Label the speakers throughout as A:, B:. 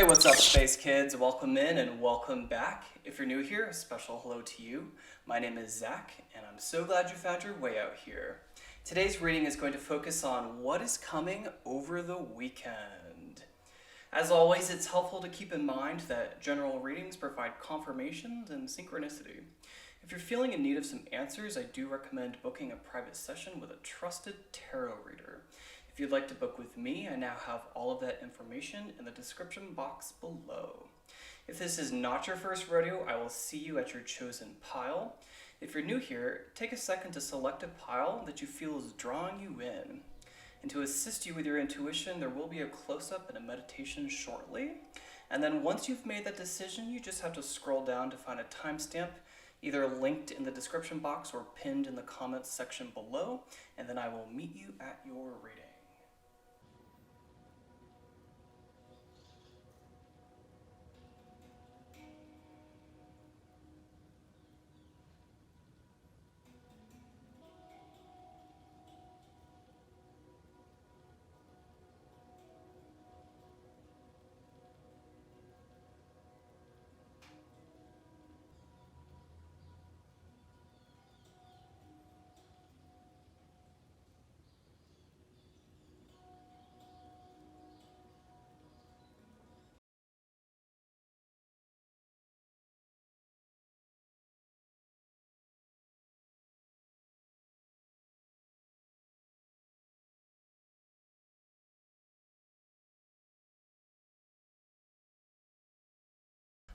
A: Hey, what's up, Space Kids? Welcome in and welcome back. If you're new here, a special hello to you. My name is Zach, and I'm so glad you found your way out here. Today's reading is going to focus on what is coming over the weekend. As always, it's helpful to keep in mind that general readings provide confirmations and synchronicity. If you're feeling in need of some answers, I do recommend booking a private session with a trusted tarot reader. If you'd like to book with me, I now have all of that information in the description box below. If this is not your first rodeo, I will see you at your chosen pile. If you're new here, take a second to select a pile that you feel is drawing you in. And to assist you with your intuition, there will be a close-up and a meditation shortly. And then once you've made that decision, you just have to scroll down to find a timestamp, either linked in the description box or pinned in the comments section below, and then I will meet you at your reading.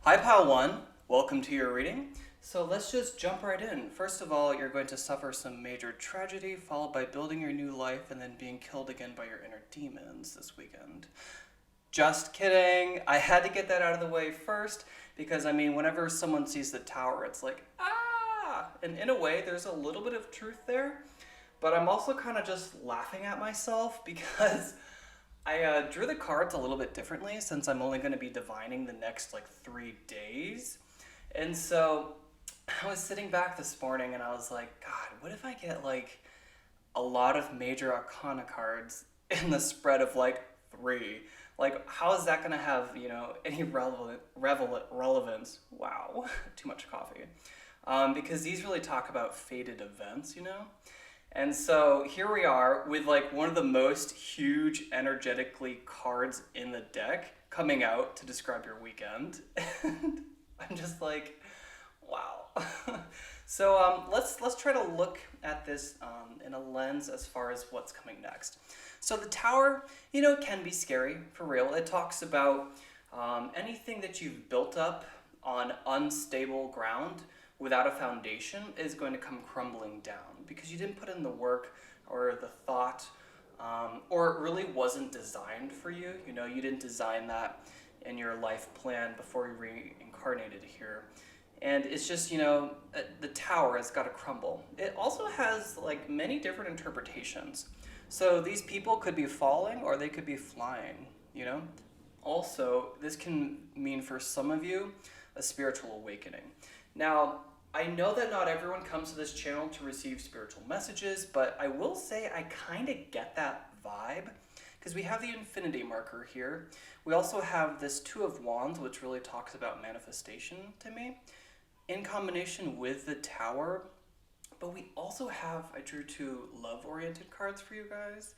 A: Hi Pile 1, welcome to your reading. So let's just jump right in. First of all, you're going to suffer some major tragedy, followed by building your new life and then being killed again by your inner demons this weekend. Just kidding. I had to get that out of the way first because, whenever someone sees the tower, it's like, ah! And in a way, there's a little bit of truth there, but I'm also kind of just laughing at myself because I drew the cards a little bit differently since I'm only going to be divining the next 3 days. And so I was sitting back this morning and I was like, God, what if I get a lot of major arcana cards in the spread of 3? How is that going to have, any relevance? Wow, too much coffee. Because these really talk about fated events, And so here we are with one of the most huge energetically cards in the deck coming out to describe your weekend. And I'm just like, wow. So let's try to look at this in a lens as far as what's coming next. So the tower, can be scary for real. It talks about anything that you've built up on unstable ground without a foundation is going to come crumbling down because you didn't put in the work or the thought, or it really wasn't designed for you. You didn't design that in your life plan before you reincarnated here. And it's just, the tower has got to crumble. It also has many different interpretations. So these people could be falling or they could be flying, Also, this can mean for some of you a spiritual awakening. Now, I know that not everyone comes to this channel to receive spiritual messages, but I will say I kind of get that vibe because we have the infinity marker here. We also have this Two of Wands, which really talks about manifestation to me, in combination with the Tower. But we also have, I drew 2 love-oriented cards for you guys.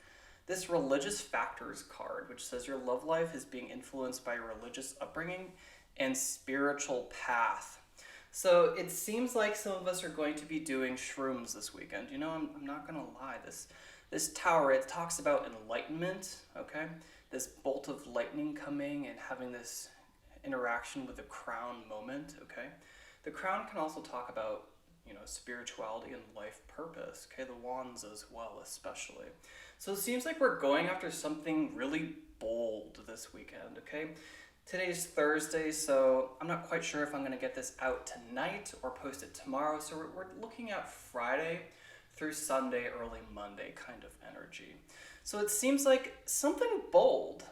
A: This Religious Factors card, which says your love life is being influenced by your religious upbringing and spiritual path. So it seems like some of us are going to be doing shrooms this weekend. I'm not going to lie. This tower, it talks about enlightenment, okay? This bolt of lightning coming and having this interaction with the crown moment, okay? The crown can also talk about, spirituality and life purpose, okay? The wands as well, especially. So it seems like we're going after something really bold this weekend, okay? Today's Thursday, so I'm not quite sure if I'm going to get this out tonight or post it tomorrow. So we're looking at Friday through Sunday, early Monday kind of energy. So it seems like something bold,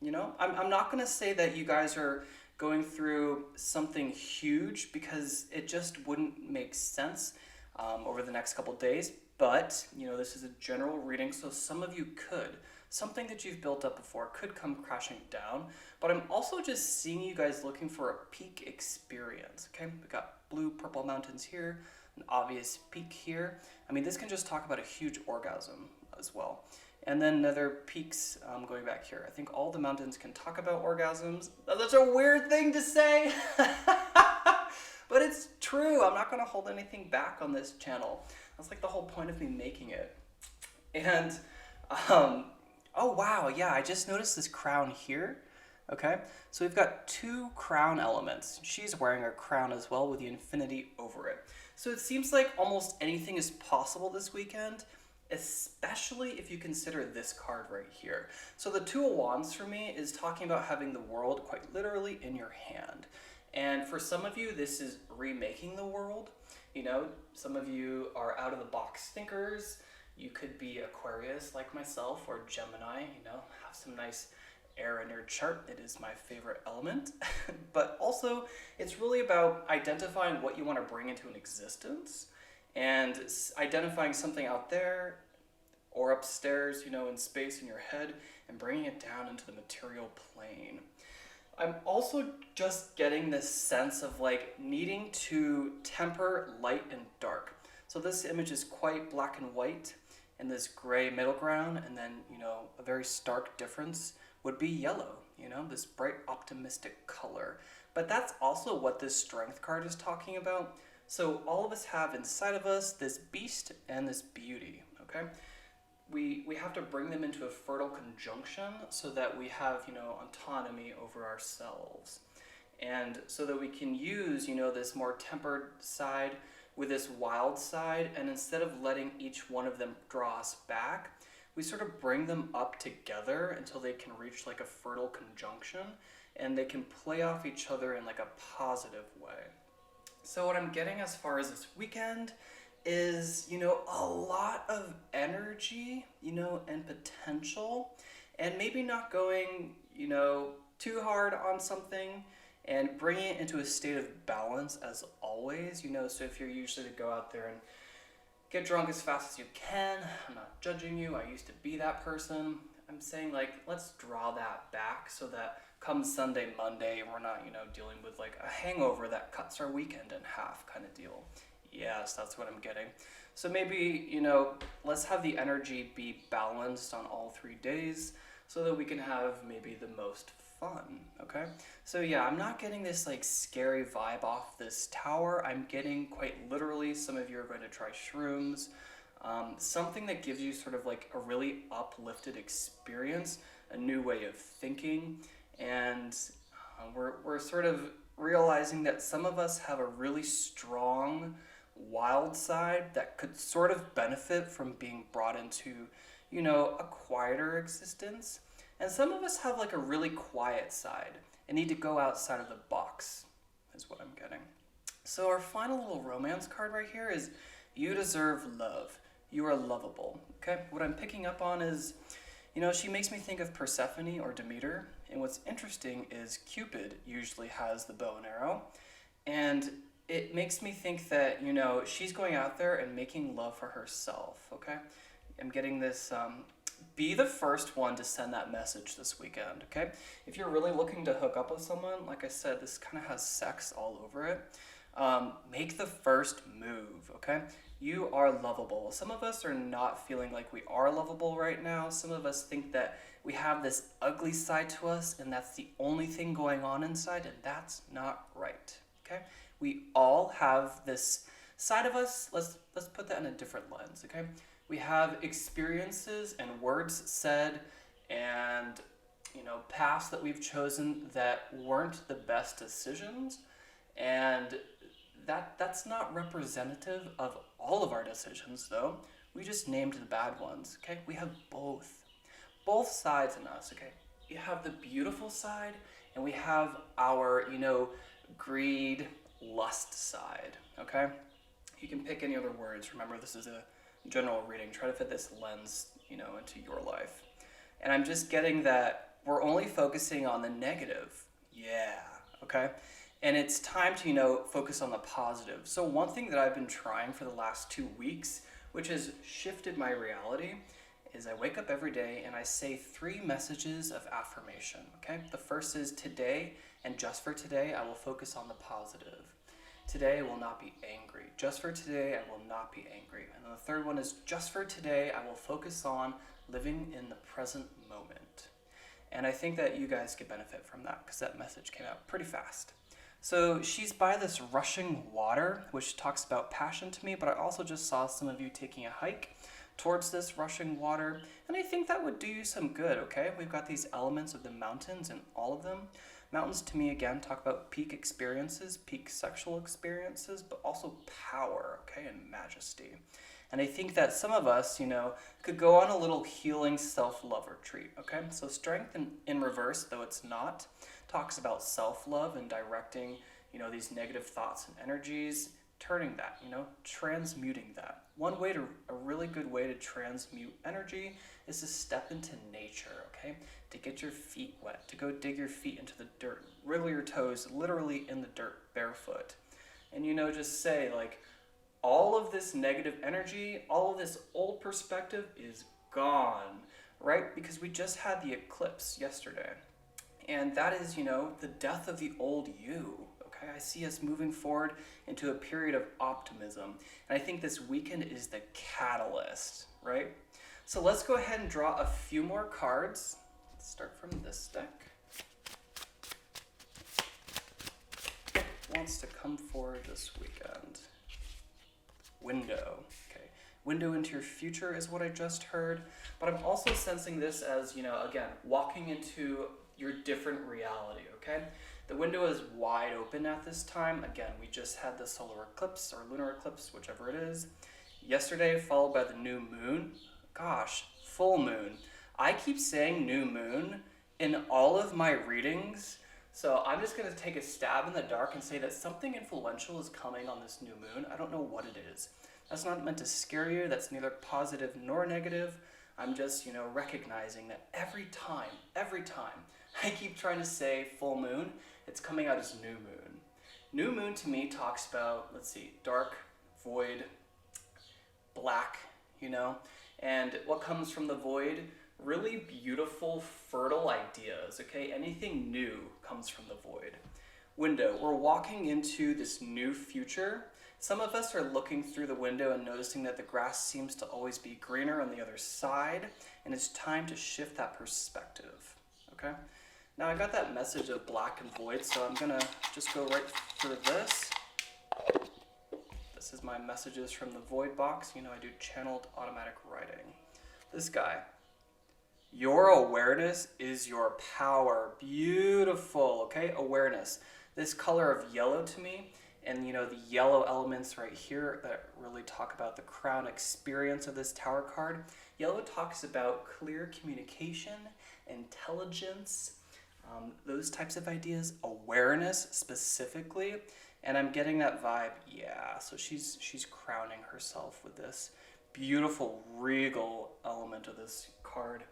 A: I'm not going to say that you guys are going through something huge because it just wouldn't make sense over the next couple days. But, this is a general reading, so some of you could. something that you've built up before could come crashing down, but I'm also just seeing you guys looking for a peak experience, okay? We got blue, purple mountains here, an obvious peak here. I mean, this can just talk about a huge orgasm as well. And then another peaks going back here. I think all the mountains can talk about orgasms. That's a weird thing to say, but it's true. I'm not going to hold anything back on this channel. That's like the whole point of me making it. And, oh wow, yeah, I just noticed this crown here. Okay, so we've got two crown elements. She's wearing a crown as well with the infinity over it. So it seems like almost anything is possible this weekend, especially if you consider this card right here. So the Two of Wands for me is talking about having the world quite literally in your hand. And for some of you, this is remaking the world. You know, some of you are out of the box thinkers. You could be Aquarius like myself, or Gemini, you know, have some nice air in your chart. It is my favorite element. But also, it's really about identifying what you want to bring into an existence and identifying something out there or upstairs, you know, in space in your head, and bringing it down into the material plane. I'm also just getting this sense of like needing to temper light and dark. So this image is quite black and white and this gray middle ground, and then, you know, a very stark difference would be yellow, you know, this bright optimistic color. But that's also what this strength card is talking about. So all of us have inside of us this beast and this beauty, okay? We have to bring them into a fertile conjunction so that we have, you know, autonomy over ourselves. And so that we can use, you know, this more tempered side with this wild side, and instead of letting each one of them draw us back, we sort of bring them up together until they can reach like a fertile conjunction, and they can play off each other in like a positive way. So what I'm getting as far as this weekend is, you know, a lot of energy, you know, and potential, and maybe not going, you know, too hard on something, and bringing it into a state of balance as always, you know. So if you're usually to go out there and get drunk as fast as you can, I'm not judging you, I used to be that person. I'm saying, like, let's draw that back so that come Sunday, Monday, we're not, you know, dealing with like a hangover that cuts our weekend in half kind of deal. Yes, that's what I'm getting. So maybe, you know, let's have the energy be balanced on all 3 days so that we can have maybe the most fun, okay? So yeah, I'm not getting this like scary vibe off this tower. I'm getting quite literally, some of you are going to try shrooms, something that gives you sort of like a really uplifted experience, a new way of thinking, and we're sort of realizing that some of us have a really strong wild side that could sort of benefit from being brought into, you know, a quieter existence. And some of us have like a really quiet side and need to go outside of the box, is what I'm getting. So our final little romance card right here is you deserve love. You are lovable, okay? What I'm picking up on is, you know, she makes me think of Persephone or Demeter. And what's interesting is Cupid usually has the bow and arrow. And it makes me think that, you know, she's going out there and making love for herself, okay? I'm getting this, be the first one to send that message this weekend, okay? If you're really looking to hook up with someone, like I said, this kind of has sex all over it. Make the first move, okay? You are lovable. Some of us are not feeling like we are lovable right now. Some of us think that we have this ugly side to us and that's the only thing going on inside, and that's not right, okay? We all have this side of us. Let's put that in a different lens, okay? We have experiences and words said and, you know, paths that we've chosen that weren't the best decisions, and that's not representative of all of our decisions, though. We just named the bad ones, okay? We have both sides in us, okay? You have the beautiful side, and we have our, you know, greed, lust side, okay? You can pick any other words. Remember, this is a general reading. Try to fit this lens, you know, into your life. And I'm just getting that we're only focusing on the negative. Yeah, okay? And it's time to, you know, focus on the positive. So one thing that I've been trying for the last 2 weeks, which has shifted my reality, is I wake up every day and I say 3 messages of affirmation, okay? The first is today, and just for today, I will focus on the positive. Today I will not be angry. Just for today, I will not be angry. And then the third one is just for today, I will focus on living in the present moment. And I think that you guys could benefit from that because that message came out pretty fast. So she's by this rushing water, which talks about passion to me, but I also just saw some of you taking a hike towards this rushing water, and I think that would do you some good, okay? We've got these elements of the mountains and all of them. Mountains to me, again, talk about peak experiences, peak sexual experiences, but also power, okay, and majesty. And I think that some of us, could go on a little healing self-love retreat, okay? So strength in reverse, though it's not, talks about self-love and directing, these negative thoughts and energies, turning that, transmuting that. A really good way to transmute energy is to step into nature, okay? To get your feet wet, to go dig your feet into the dirt, wriggle your toes literally in the dirt barefoot. And, just say, all of this negative energy, all of this old perspective is gone, right? Because we just had the eclipse yesterday. And that is, the death of the old you. Okay, I see us moving forward into a period of optimism. And I think this weekend is the catalyst, right? So let's go ahead and draw a few more cards. Let's start from this deck. Who wants to come forward this weekend? Window. Okay, window into your future is what I just heard. But I'm also sensing this as, again, walking into your different reality, okay? The window is wide open at this time. Again, we just had the solar eclipse or lunar eclipse, whichever it is, yesterday, followed by the new moon. Gosh, full moon. I keep saying new moon in all of my readings, so I'm just going to take a stab in the dark and say that something influential is coming on this new moon. I don't know what it is. That's not meant to scare you. That's neither positive nor negative. I'm just, recognizing that every time, I keep trying to say full moon, it's coming out as new moon. New moon to me talks about, dark, void, black, and what comes from the void, really beautiful, fertile ideas, okay? Anything new comes from the void. Window, we're walking into this new future. Some of us are looking through the window and noticing that the grass seems to always be greener on the other side, and it's time to shift that perspective, okay? Now I got that message of black and void, so I'm gonna just go right through this. This is my messages from the void box. I do channeled automatic writing. This guy. Your awareness is your power. Beautiful, okay? Awareness. This color of yellow to me, and the yellow elements right here that really talk about the crown experience of this tower card. Yellow talks about clear communication, intelligence, those types of ideas, awareness specifically, and I'm getting that vibe. Yeah, so she's crowning herself with this beautiful regal element of this card.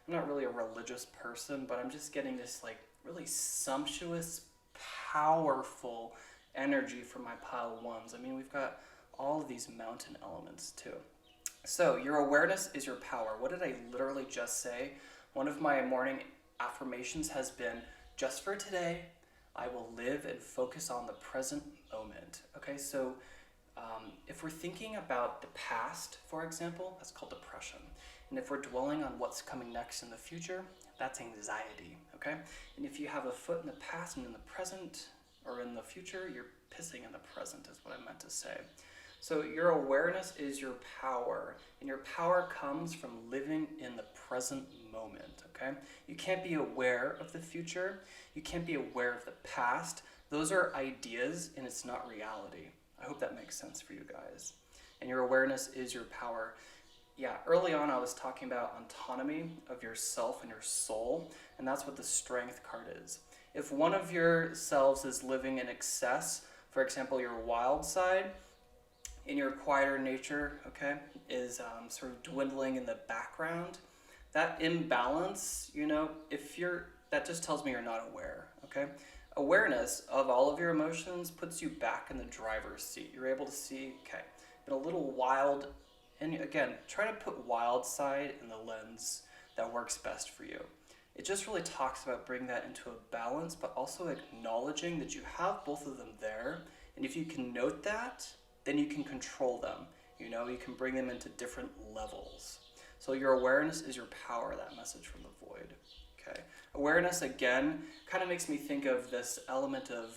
A: I'm not really a religious person, but I'm just getting this really sumptuous, powerful energy from my pile ones. I mean, we've got all of these mountain elements too. So your awareness is your power. What did I literally just say? One of my morning affirmations has been, just for today, I will live and focus on the present moment. Okay, so if we're thinking about the past, for example, that's called depression. And if we're dwelling on what's coming next in the future, that's anxiety, okay? And if you have a foot in the past and in the present, or in the future, you're pissing in the present is what I meant to say. So your awareness is your power, and your power comes from living in the present moment, okay? You can't be aware of the future. You can't be aware of the past. Those are ideas, and it's not reality. I hope that makes sense for you guys. And your awareness is your power. Yeah, early on I was talking about autonomy of yourself and your soul, and that's what the strength card is. If one of your selves is living in excess, for example, your wild side, in your quieter nature, okay, is sort of dwindling in the background, that imbalance, that just tells me you're not aware, okay? Awareness of all of your emotions puts you back in the driver's seat. You're able to see, okay, been a little wild And again, try to put wild side in the lens that works best for you. It just really talks about bringing that into a balance, but also acknowledging that you have both of them there. And if you can note that, then you can control them. You know, you can bring them into different levels. So your awareness is your power, that message from the void. Okay. Awareness, again, kind of makes me think of this element of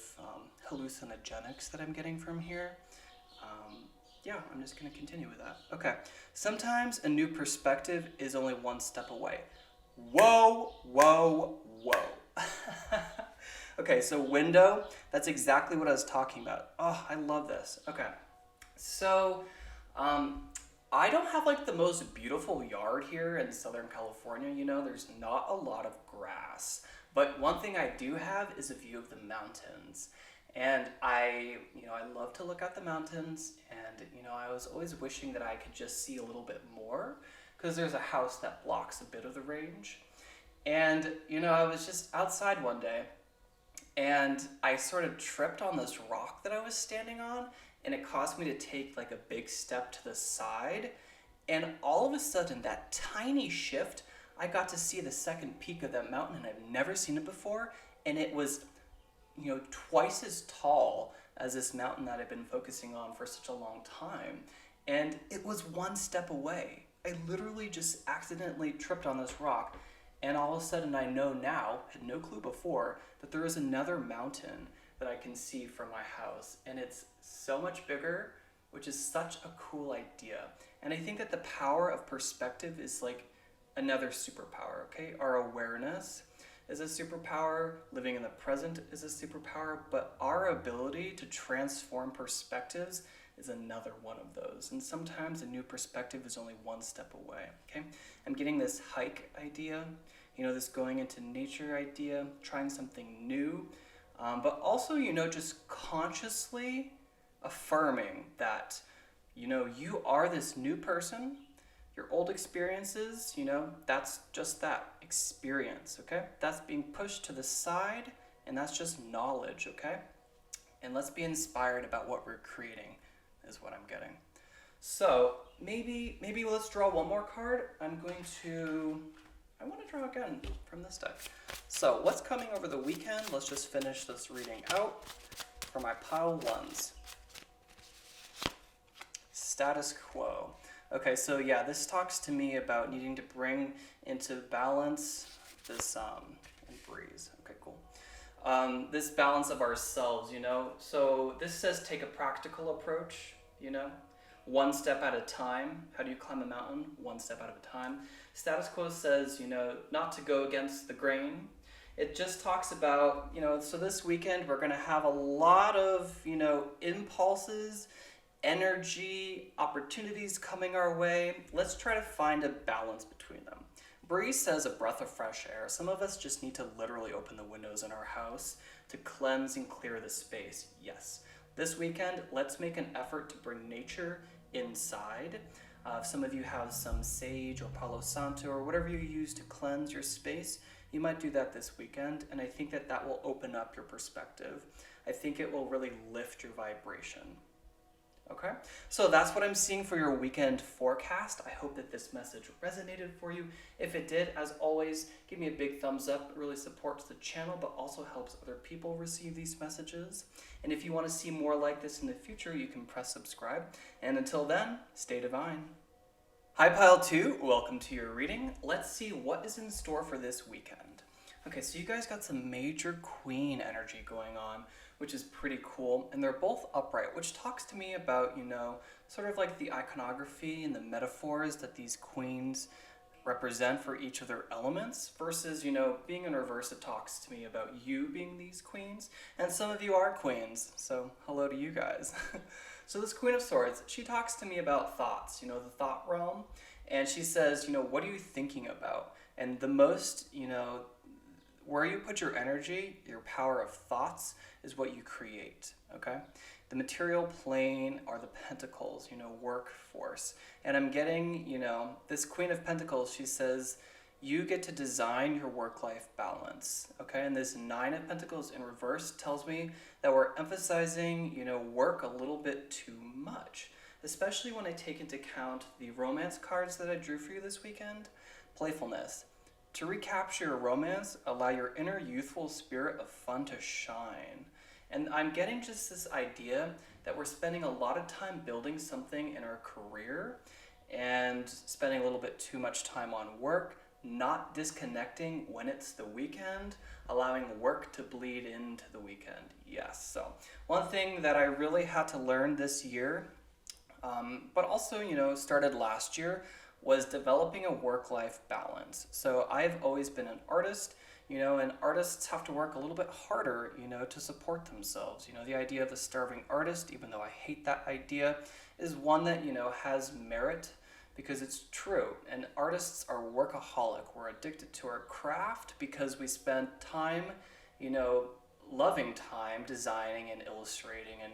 A: hallucinogenics that I'm getting from here. Yeah, I'm just going to continue with that. Okay. Sometimes a new perspective is only one step away. Whoa, whoa, whoa. Okay, so window, that's exactly what I was talking about. Oh, I love this. Okay. So, I don't have like the most beautiful yard here in Southern California, you know, there's not a lot of grass. But one thing I do have is a view of the mountains. And I love to look at the mountains, and, I was always wishing that I could just see a little bit more, because there's a house that blocks a bit of the range. And, I was just outside one day, and I sort of tripped on this rock that I was standing on, and it caused me to take like a big step to the side. And all of a sudden, that tiny shift, I got to see the second peak of that mountain, and I've never seen it before. And it was, twice as tall as this mountain that I've been focusing on for such a long time. And it was one step away. I literally just accidentally tripped on this rock, and all of a sudden I know now, had no clue before, that there is another mountain that I can see from my house, and it's so much bigger, which is such a cool idea. And I think that the power of perspective is like another superpower, okay? Our awareness is a superpower, living in the present is a superpower, but our ability to transform perspectives is another one of those. And sometimes a new perspective is only one step away, okay? I'm getting this hike idea, this going into nature idea, trying something new, but also, just consciously affirming that, you are this new person. Your old experiences, that's just that experience, okay? That's being pushed to the side, and that's just knowledge, okay? And let's be inspired about what we're creating, is what I'm getting. So maybe let's draw one more card. I want to draw again from this deck. So what's coming over the weekend? Let's just finish this reading out for my pile ones. Status quo. Okay, so yeah, this talks to me about needing to bring into balance this, and breeze. Okay, cool. This balance of ourselves, So this says take a practical approach, one step at a time. How do you climb a mountain? One step at a time. Status quo says, not to go against the grain. It just talks about, so this weekend we're going to have a lot of, impulses, energy, opportunities coming our way. Let's try to find a balance between them. Breeze says a breath of fresh air. Some of us just need to literally open the windows in our house to cleanse and clear the space. Yes. This weekend, let's make an effort to bring nature inside. If some of you have some sage or Palo Santo or whatever you use to cleanse your space, you might do that this weekend, and I think that will open up your perspective. I think it will really lift your vibration. Okay, so that's what I'm seeing for your weekend forecast. I hope that this message resonated for you. If it did, as always, give me a big thumbs up. It really supports the channel, but also helps other people receive these messages. And if you want to see more like this in the future, you can press subscribe. And until then, stay divine. Hi Pile 2, welcome to your reading. Let's see what is in store for this weekend. Okay, so you guys got some major queen energy going on, which is pretty cool. And they're both upright, which talks to me about, sort of like the iconography and the metaphors that these queens represent for each of their elements versus, being in reverse, it talks to me about you being these queens. And some of you are queens, so hello to you guys. So this Queen of Swords, she talks to me about thoughts, the thought realm. And she says, what are you thinking about? And the most, where you put your energy, your power of thoughts, is what you create, okay? The material plane are the pentacles, workforce. And I'm getting, this Queen of Pentacles, she says, you get to design your work-life balance, okay? And this Nine of Pentacles in reverse tells me that we're emphasizing, work a little bit too much. especially when I take into account the romance cards that I drew for you this weekend. Playfulness. To recapture your romance, allow your inner youthful spirit of fun to shine. And I'm getting just this idea that we're spending a lot of time building something in our career and spending a little bit too much time on work, not disconnecting when it's the weekend, allowing work to bleed into the weekend. Yes, so one thing that I really had to learn this year, but also, started last year, was developing a work-life balance. So I've always been an artist, and artists have to work a little bit harder, to support themselves. The idea of a starving artist, even though I hate that idea, is one that, has merit because it's true. And artists are workaholic. We're addicted to our craft because we spend time, loving time designing and illustrating and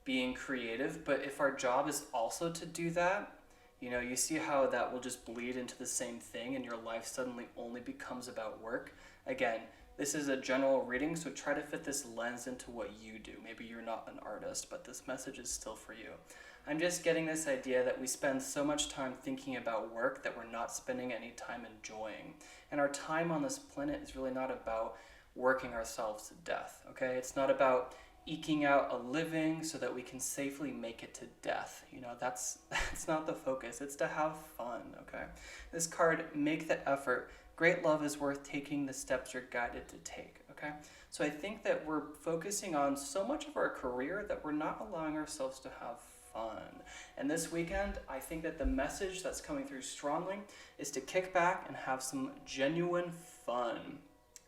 A: being creative. But if our job is also to do that, you see how that will just bleed into the same thing and your life suddenly only becomes about work. Again, this is a general reading, so try to fit this lens into what you do. Maybe you're not an artist, but this message is still for you. I'm just getting this idea that we spend so much time thinking about work that we're not spending any time enjoying. And our time on this planet is really not about working ourselves to death, okay? It's not about eking out a living so that we can safely make it to death. That's not the focus. It's to have fun, okay? This card, make the effort. Great love is worth taking the steps you're guided to take, okay? So I think that we're focusing on so much of our career that we're not allowing ourselves to have fun. And this weekend, I think that the message that's coming through strongly is to kick back and have some genuine fun.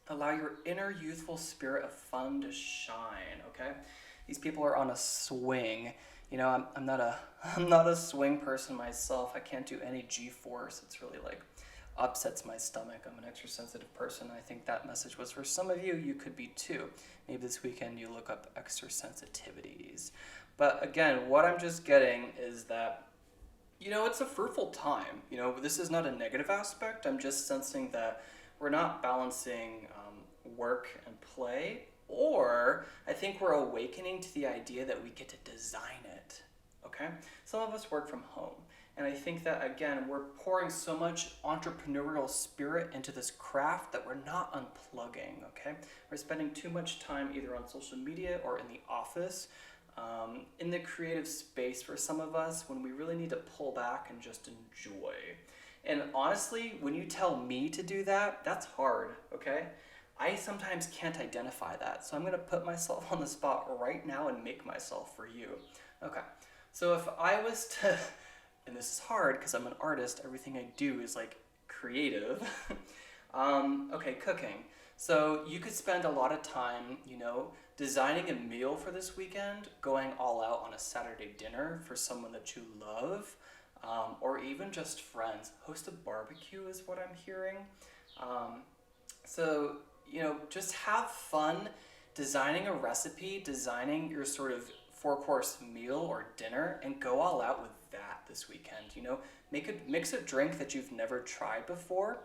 A: Allow your inner youthful spirit of fun to shine, okay? These people are on a swing. I'm not a swing person myself. I can't do any G-force. It's really upsets my stomach. I'm an extra sensitive person. I think that message was for some of you. You could be too. Maybe this weekend you look up extra sensitivities. But again, what I'm just getting is that, it's a fruitful time. This is not a negative aspect. I'm just sensing that we're not balancing work and play, or I think we're awakening to the idea that we get to design it, okay? Some of us work from home, and I think that, again, we're pouring so much entrepreneurial spirit into this craft that we're not unplugging, okay? We're spending too much time either on social media or in the office, in the creative space for some of us, when we really need to pull back and just enjoy. And honestly, when you tell me to do that, that's hard, okay? I sometimes can't identify that, so I'm going to put myself on the spot right now and make myself for you. Okay, so if I was to, and this is hard because I'm an artist, everything I do is creative. Okay, cooking. So you could spend a lot of time, designing a meal for this weekend, going all out on a Saturday dinner for someone that you love, or even just friends. Host a barbecue is what I'm hearing. So, just have fun designing a recipe, designing your sort of 4-course meal or dinner, and go all out with that this weekend. Mix a drink that you've never tried before,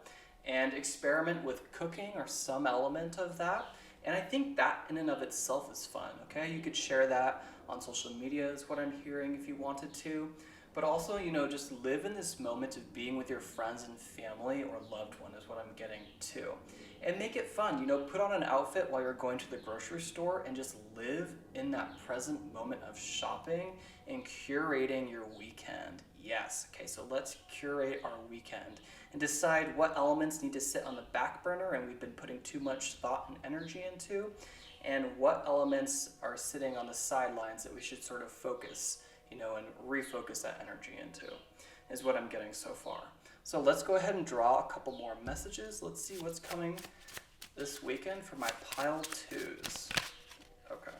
A: and experiment with cooking or some element of that. And I think that in and of itself is fun, okay? You could share that on social media is what I'm hearing if you wanted to. But also, just live in this moment of being with your friends and family or loved one is what I'm getting to. And make it fun, put on an outfit while you're going to the grocery store and just live in that present moment of shopping and curating your weekend. Yes, okay, so let's curate our weekend and decide what elements need to sit on the back burner and we've been putting too much thought and energy into, and what elements are sitting on the sidelines that we should sort of focus, and refocus that energy into, is what I'm getting so far. So let's go ahead and draw a couple more messages. Let's see what's coming this weekend for my pile 2s. Okay.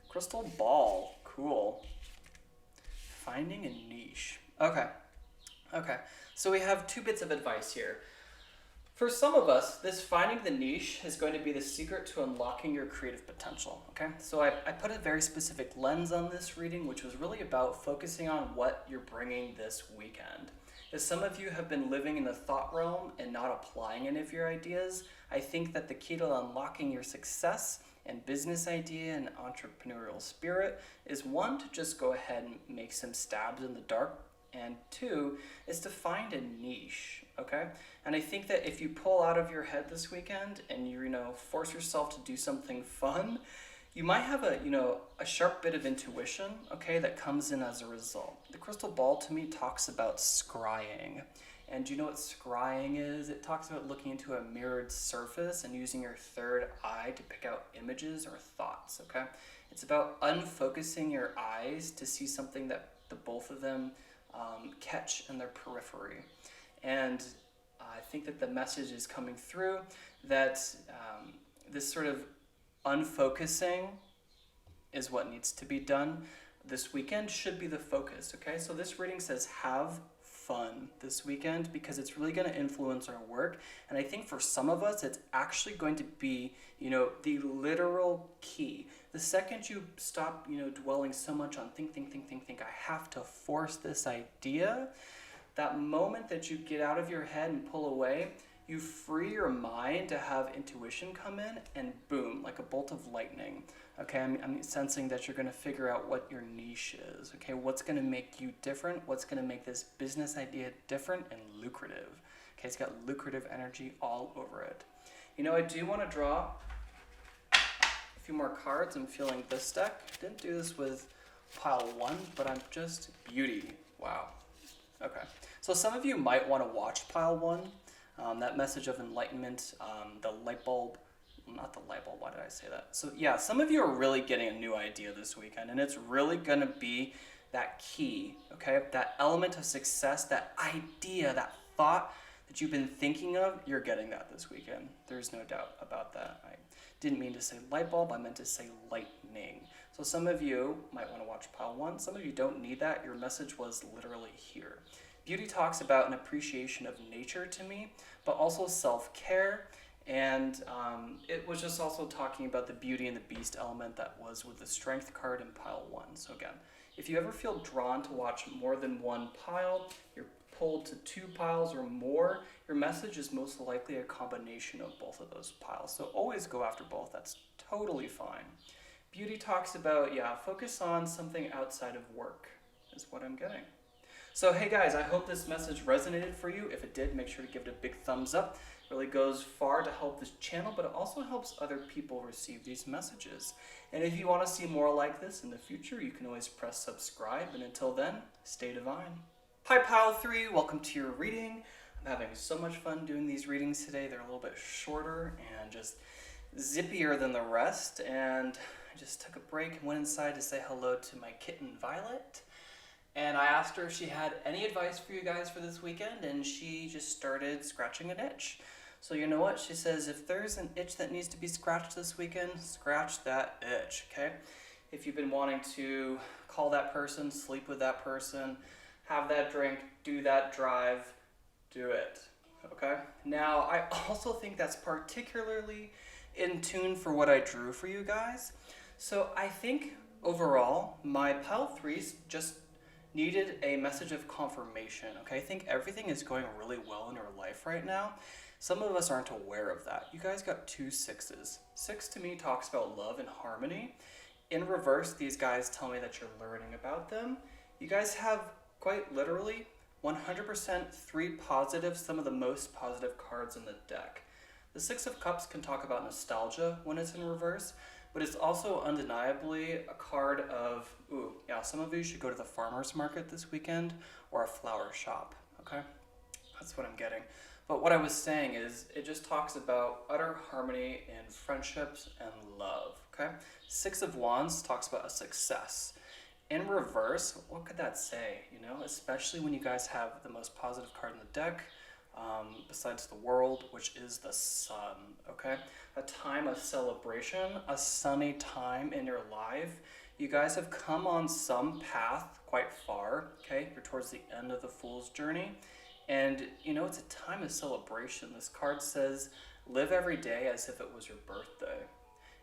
A: Crystal ball, cool. Finding a niche. Okay. So we have 2 bits of advice here. For some of us, this finding the niche is going to be the secret to unlocking your creative potential, okay? So I put a very specific lens on this reading, which was really about focusing on what you're bringing this weekend. If some of you have been living in the thought realm and not applying any of your ideas, I think that the key to unlocking your success and business idea and entrepreneurial spirit is one, to just go ahead and make some stabs in the dark, and two is to find a niche, okay? And I think that if you pull out of your head this weekend and you force yourself to do something fun, you might have a sharp bit of intuition, okay, that comes in as a result. The crystal ball to me talks about scrying. And do you know what scrying is? It talks about looking into a mirrored surface and using your third eye to pick out images or thoughts, okay? It's about unfocusing your eyes to see something that the both of them catch in their periphery. And I think that the message is coming through that this sort of unfocusing is what needs to be done this weekend, should be the focus, okay? So this reading says have fun this weekend because it's really going to influence our work. And I think for some of us, it's actually going to be, the literal key. The second you stop, dwelling so much on think, I have to force this idea, that moment that you get out of your head and pull away, you free your mind to have intuition come in and boom, like a bolt of lightning. Okay, I'm sensing that you're going to figure out what your niche is. Okay, what's going to make you different? What's going to make this business idea different and lucrative? Okay, it's got lucrative energy all over it. I do want to draw a few more cards. I'm feeling this deck. I didn't do this with pile 1, but I'm just beauty. Wow. Okay, so some of you might want to watch pile 1. That message of enlightenment, the light bulb, not the light bulb, why did I say that? So yeah, some of you are really getting a new idea this weekend, and it's really going to be that key, okay? That element of success, that idea, that thought that you've been thinking of, you're getting that this weekend. There's no doubt about that. I didn't mean to say light bulb, I meant to say lightning. So some of you might want to watch pile 1. Some of you don't need that. Your message was literally here. Beauty talks about an appreciation of nature to me, but also self-care. And it was just also talking about the beauty and the beast element that was with the strength card in pile 1. So again, if you ever feel drawn to watch more than one pile, you're pulled to 2 piles or more, your message is most likely a combination of both of those piles. So always go after both. That's totally fine. Beauty talks about, focus on something outside of work is what I'm getting. So hey guys, I hope this message resonated for you. If it did, make sure to give it a big thumbs up. It really goes far to help this channel, but it also helps other people receive these messages. And if you want to see more like this in the future, you can always press subscribe. And until then, stay divine. Hi Pile 3, welcome to your reading. I'm having so much fun doing these readings today. They're a little bit shorter and just zippier than the rest. And I just took a break and went inside to say hello to my kitten Violet. And I asked her if she had any advice for you guys for this weekend, and she just started scratching an itch. So you know what? She says, if there's an itch that needs to be scratched this weekend, scratch that itch, okay? If you've been wanting to call that person, sleep with that person, have that drink, do that drive, do it, okay? Now, I also think that's particularly in tune for what I drew for you guys. So I think overall, my pile 3s just needed a message of confirmation, okay? I think everything is going really well in your life right now. Some of us aren't aware of that. You guys got 2 6s. 6 to me talks about love and harmony. In reverse, these guys tell me that you're learning about them. You guys have quite literally 100% 3 positive, some of the most positive cards in the deck. The 6 of Cups can talk about nostalgia when it's in reverse, but it's also undeniably a card of, some of you should go to the farmer's market this weekend or a flower shop, okay? That's what I'm getting. But what I was saying is, it just talks about utter harmony in friendships and love, okay? 6 of Wands talks about a success. In reverse, what could that say, especially when you guys have the most positive card in the deck, besides the world, which is the sun, okay? A time of celebration, a sunny time in your life. You guys have come on some path quite far, okay? You're towards the end of the Fool's journey. And, it's a time of celebration. This card says, live every day as if it was your birthday.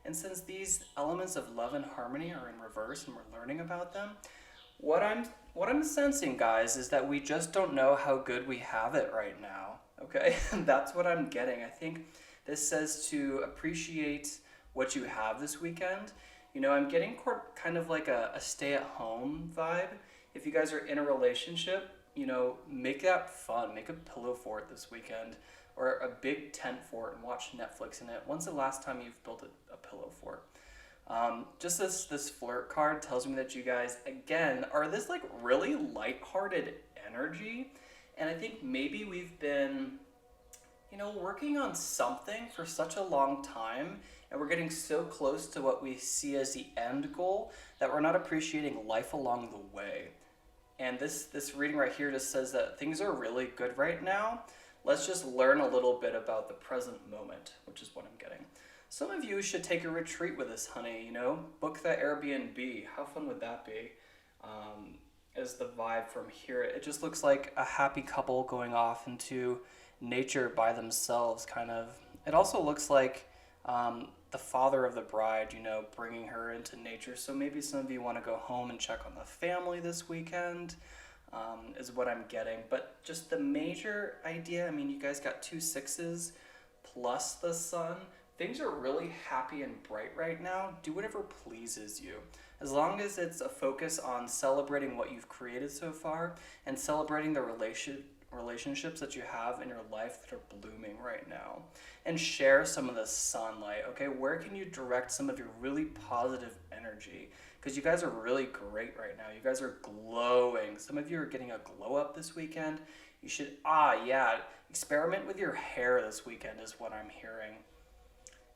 A: And since these elements of love and harmony are in reverse and we're learning about them, what I'm sensing, guys, is that we just don't know how good we have it right now, okay? That's what I'm getting. I think this says to appreciate what you have this weekend. I'm getting kind of like a stay-at-home vibe. If you guys are in a relationship, make that fun. Make a pillow fort this weekend or a big tent fort and watch Netflix in it. When's the last time you've built a pillow fort? Just this flirt card tells me that you guys, again, are this like really lighthearted energy. And I think maybe we've been, working on something for such a long time, and we're getting so close to what we see as the end goal that we're not appreciating life along the way. And this reading right here just says that things are really good right now. Let's just learn a little bit about the present moment, which is what I'm getting. Some of you should take a retreat with us, honey, book that Airbnb. How fun would that be? Is the vibe from here. It just looks like a happy couple going off into nature by themselves, kind of. It also looks like the father of the bride, bringing her into nature. So maybe some of you want to go home and check on the family this weekend, is what I'm getting. But just the major idea, you guys got 2 6s plus the sun. Things are really happy and bright right now. Do whatever pleases you. As long as it's a focus on celebrating what you've created so far and celebrating the relationships that you have in your life that are blooming right now. And share some of the sunlight, okay? Where can you direct some of your really positive energy? Because you guys are really great right now. You guys are glowing. Some of you are getting a glow up this weekend. You should, experiment with your hair this weekend is what I'm hearing.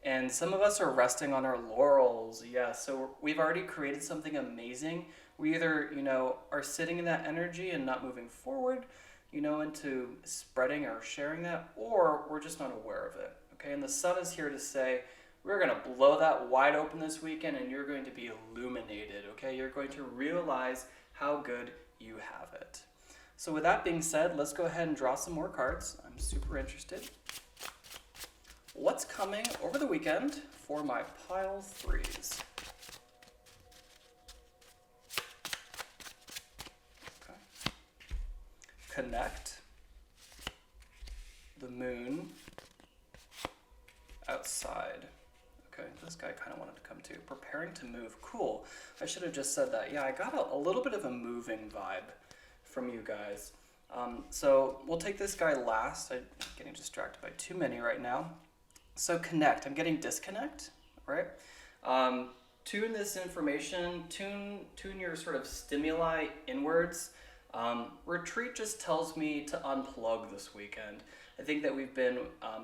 A: And some of us are resting on our laurels. Yeah, so we've already created something amazing. We either, are sitting in that energy and not moving forward, into spreading or sharing that, or we're just not aware of it, okay? And the sun is here to say, we're going to blow that wide open this weekend and you're going to be illuminated, okay? You're going to realize how good you have it. So with that being said, let's go ahead and draw some more cards. I'm super interested. What's coming over the weekend for my pile 3s? Okay. Connect. The moon. Outside. Okay, this guy kind of wanted to come too. Preparing to move. Cool. I should have just said that. Yeah, I got a little bit of a moving vibe from you guys. So we'll take this guy last. I'm getting distracted by too many right now. So connect. I'm getting disconnect, right? Tune this information, tune your sort of stimuli inwards. Retreat just tells me to unplug this weekend. I think that we've been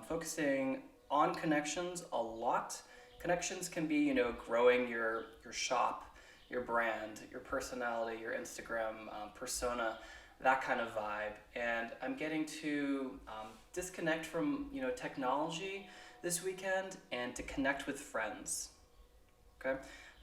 A: focusing on connections a lot. Connections can be, growing your shop, your brand, your personality, your Instagram persona, that kind of vibe. And I'm getting to disconnect from, technology this weekend and to connect with friends, okay?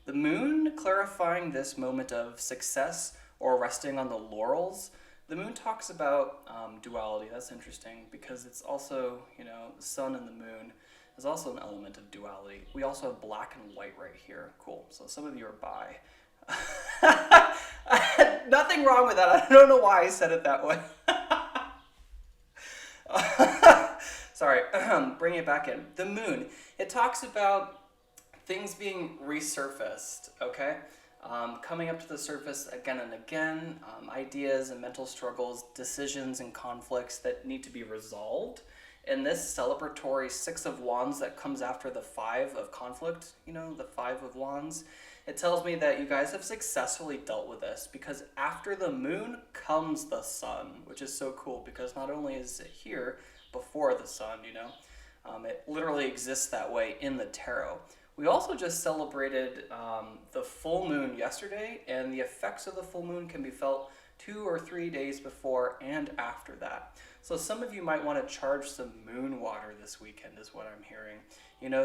A: The moon clarifying this moment of success or resting on the laurels. The moon talks about duality. That's interesting because it's also, the sun and the moon is also an element of duality. We also have black and white right here. Cool. So some of you are bi. Nothing wrong with that. I don't know why I said it that way. Sorry, bring it back in. The moon, it talks about things being resurfaced, okay? Coming up to the surface again and again, ideas and mental struggles, decisions and conflicts that need to be resolved. And this celebratory 6 of Wands that comes after the 5 of conflict, the 5 of Wands, it tells me that you guys have successfully dealt with this because after the moon comes the sun, which is so cool because not only is it here before the sun, it literally exists that way in the tarot. We also just celebrated the full moon yesterday, and the effects of the full moon can be felt 2 or 3 days before and after that. So some of you might want to charge some moon water this weekend is what I'm hearing.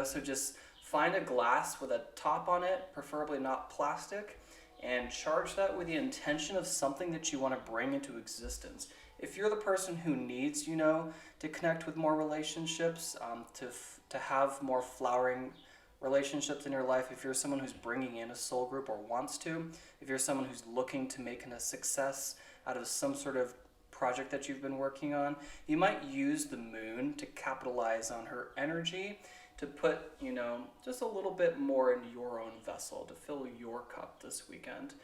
A: So just find a glass with a top on it, preferably not plastic, and charge that with the intention of something that you want to bring into existence. If you're the person who needs, to connect with more relationships, to have more flowering relationships in your life, if you're someone who's bringing in a soul group or wants to, if you're someone who's looking to make a success out of some sort of project that you've been working on, you might use the moon to capitalize on her energy to put, just a little bit more in your own vessel, to fill your cup this weekend,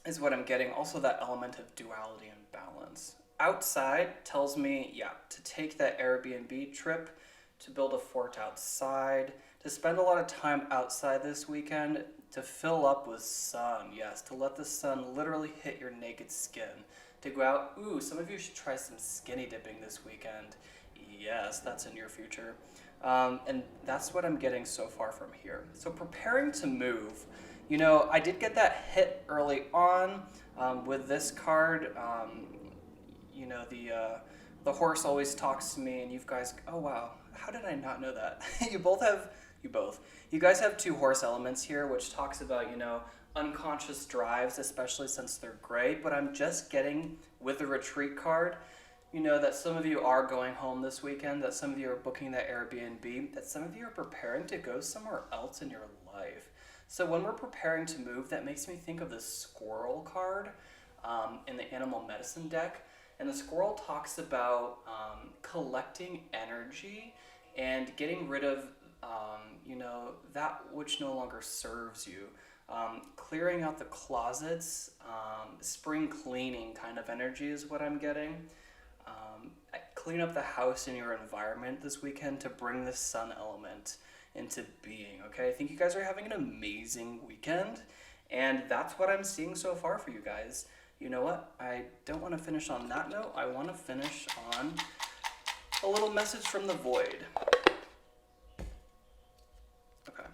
A: is what I'm getting. Also that element of duality and balance. Outside tells me, to take that Airbnb trip, to build a fort outside, to spend a lot of time outside this weekend, to fill up with sun, yes, to let the sun literally hit your naked skin, to go out, some of you should try some skinny dipping this weekend. Yes, that's in your future. And that's what I'm getting so far from here. So preparing to move, I did get that hit early on with this card. The horse always talks to me, and you guys, oh wow, how did I not know that? You guys have two horse elements here, which talks about, unconscious drives, especially since they're gray, but I'm just getting, with the retreat card, that some of you are going home this weekend, that some of you are booking that Airbnb, that some of you are preparing to go somewhere else in your life. So when we're preparing to move, that makes me think of the squirrel card in the animal medicine deck. And the squirrel talks about collecting energy and getting rid of, that which no longer serves you. Clearing out the closets, spring cleaning kind of energy is what I'm getting. Clean up the house and your environment this weekend to bring the sun element into being, okay? I think you guys are having an amazing weekend, and that's what I'm seeing so far for you guys. You know what? I don't want to finish on that note. I want to finish on a little message from the void. Okay.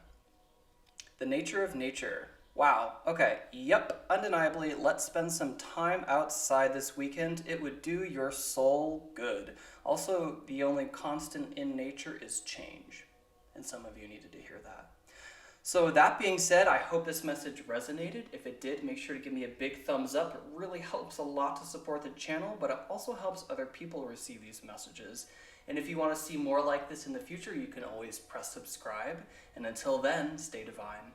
A: The nature of nature. Wow. Okay. Yep. Undeniably, let's spend some time outside this weekend. It would do your soul good. Also, the only constant in nature is change. And some of you needed to hear that. So that being said, I hope this message resonated. If it did, make sure to give me a big thumbs up. It really helps a lot to support the channel, but it also helps other people receive these messages. And if you want to see more like this in the future, you can always press subscribe. And until then, stay divine.